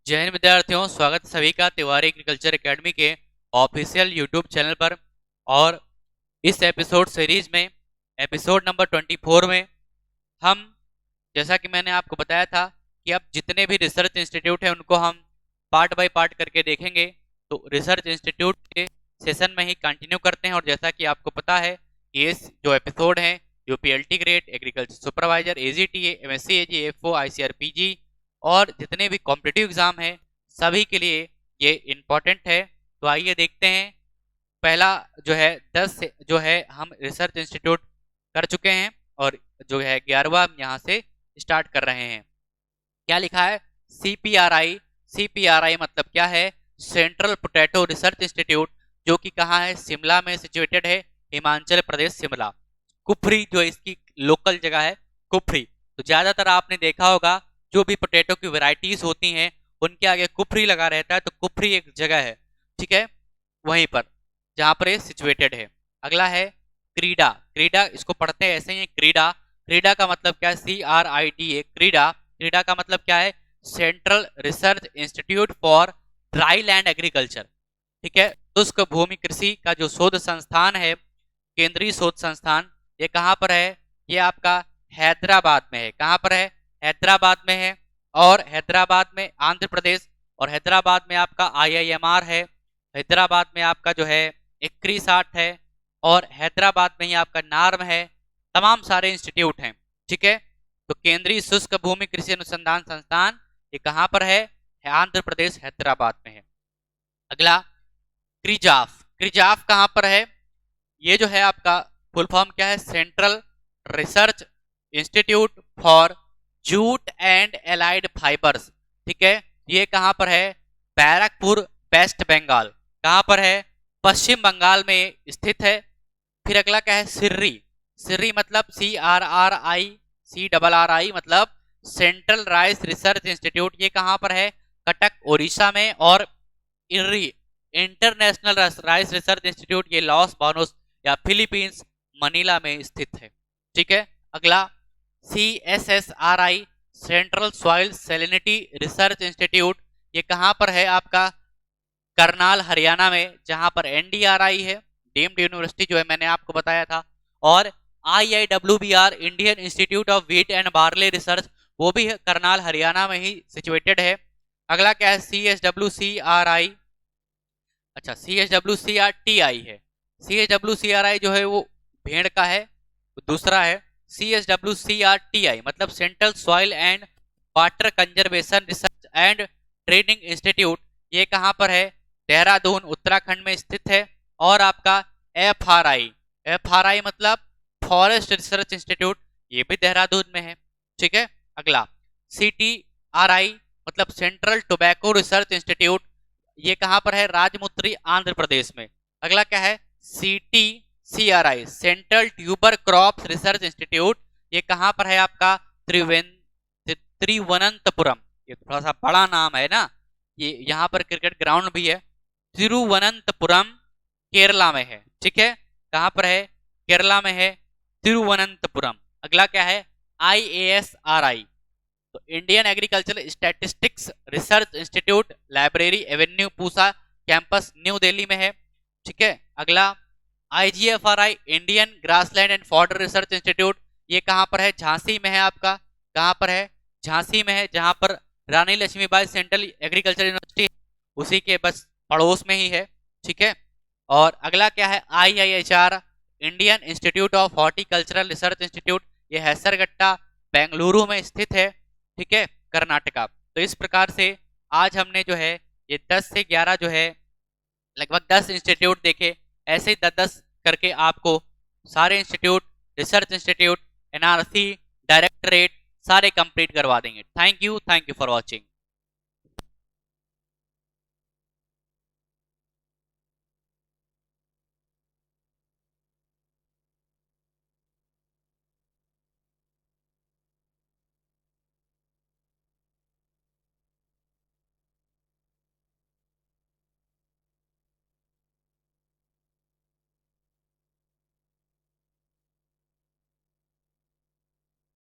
जय हिंद विद्यार्थियों, स्वागत है सभी का तिवारी एग्रीकल्चर एकेडमी के ऑफिशियल यूट्यूब चैनल पर। और इस एपिसोड सीरीज में एपिसोड नंबर 24 में हम, जैसा कि मैंने आपको बताया था कि अब जितने भी रिसर्च इंस्टीट्यूट हैं उनको हम पार्ट बाय पार्ट करके देखेंगे। तो रिसर्च इंस्टीट्यूट के सेशन में ही कंटिन्यू करते हैं। और जैसा कि आपको पता है ये जो एपिसोड हैं UPLT grade, agriculture supervisor, AGTA, MSc AG, FO, ICRPG और जितने भी कॉम्पिटिटिव एग्जाम हैं सभी के लिए ये इम्पोर्टेंट है। तो आइए देखते हैं। पहला जो है 10 से जो है हम रिसर्च इंस्टीट्यूट कर चुके हैं और जो है 11वां हम यहाँ से स्टार्ट कर रहे हैं। क्या लिखा है? सीपीआरआई। सीपीआरआई मतलब क्या है? सेंट्रल पोटैटो रिसर्च इंस्टीट्यूट, जो कि कहाँ है? शिमला में सिचुएटेड है, हिमाचल प्रदेश, शिमला। कुफरी जो इसकी लोकल जगह है, कुफरी। तो ज्यादातर आपने देखा होगा जो भी पोटैटो की वैरायटीज होती हैं उनके आगे कुफरी लगा रहता है। तो कुफरी एक जगह है, ठीक है, वहीं पर जहां पर ये सिचुएटेड है। अगला है क्रीडा। क्रीडा इसको पढ़ते हैं ऐसे ही, क्रीडा। क्रीडा का मतलब क्या है? CRIDA, क्रीडा। क्रीडा का मतलब क्या है? Central research institute for dry land agriculture, ठीक है। शुष्क भूमि कृषि का जो शोध संस्थान है, केंद्रीय शोध संस्थान, ये कहाँ पर है? ये आपका हैदराबाद में है। कहाँ पर है? हैदराबाद में है। और हैदराबाद में आंध्र प्रदेश, और हैदराबाद में आपका IIMR है। हैदराबाद में आपका जो है ICRISAT है, और हैदराबाद में ही आपका नार्म है। तमाम सारे इंस्टीट्यूट हैं, ठीक है। तो केंद्रीय शुष्क भूमि कृषि अनुसंधान संस्थान ये कहाँ पर है? आंध्र प्रदेश, हैदराबाद में है। अगला क्रिजाफ। क्रिजाफ कहाँ पर है? ये जो है आपका फुल फॉर्म क्या है? Central research institute for jute and allied fibres, ठीक है। ये कहाँ पर है? बैरकपुर, वेस्ट बंगाल। कहाँ पर है? पश्चिम बंगाल में स्थित है। फिर अगला क्या है? सिर्री। सिर्री मतलब CRRI मतलब सेंट्रल राइस रिसर्च इंस्टीट्यूट। ये कहाँ पर है? कटक, उड़ीसा में। और IRRI international rice research institute ये लॉस बानोस या फिलीपींस, मनीला में स्थित है, ठीक है। अगला CSSRI central soil salinity research institute, ये कहाँ पर है? आपका करनाल, हरियाणा में, जहां पर NDRI है, डीम्ड यूनिवर्सिटी जो है मैंने आपको बताया था। और IIWBR Indian institute of wheat and barley research, वो भी करनाल, हरियाणा में ही सिचुएटेड है। अगला क्या है? CSWCRI, अच्छा CSWCRTI है। CSWCRI जो है वो भेड़ का है। दूसरा है CSWCRTI मतलब central soil and water conservation research and training institute, ये कहाँ पर है? देहरादून, उत्तराखंड में स्थित है। और आपका FRI मतलब फॉरेस्ट रिसर्च इंस्टीट्यूट, ये भी देहरादून में है, ठीक है। अगला CTRI मतलब सेंट्रल टोबैको रिसर्च इंस्टीट्यूट, ये कहाँ पर है? राजमुंद्री, आंध्र प्रदेश में। अगला क्या है? CTCRI central tuber crop research institute, ये कहाँ पर है? आपका त्रिवनंतपुरम। ये थोड़ा सा बड़ा नाम है ना, ये यहाँ पर क्रिकेट ग्राउंड भी है। तिरुवनंतपुरम केरला में है, ठीक है। कहाँ पर है? केरला में है, तिरुवनंतपुरम। अगला क्या है? IASRI तो Indian agriculture statistics research institute, library Avenue, Pusa campus, new Delhi में है, ठीक है। अगला IGFRI Indian grassland and fodder research institute, ये कहाँ पर है? झांसी में है आपका। कहाँ पर है? झांसी में है, जहां पर रानी लक्ष्मीबाई सेंट्रल एग्रीकल्चर यूनिवर्सिटी उसी के बस पड़ोस में ही है, ठीक है। और अगला क्या है? IIHR Indian institute of horticultural research institute, ये हैसरगट्टा, बेंगलुरु में स्थित है, ठीक है, कर्नाटका। तो इस प्रकार से आज हमने जो है ये 10 से 11 जो है लगभग 10 इंस्टीट्यूट देखे। ऐसे ही 10-10 करके आपको सारे institute, research institute, NRC, directorate सारे कंप्लीट करवा देंगे। Thank you for watching.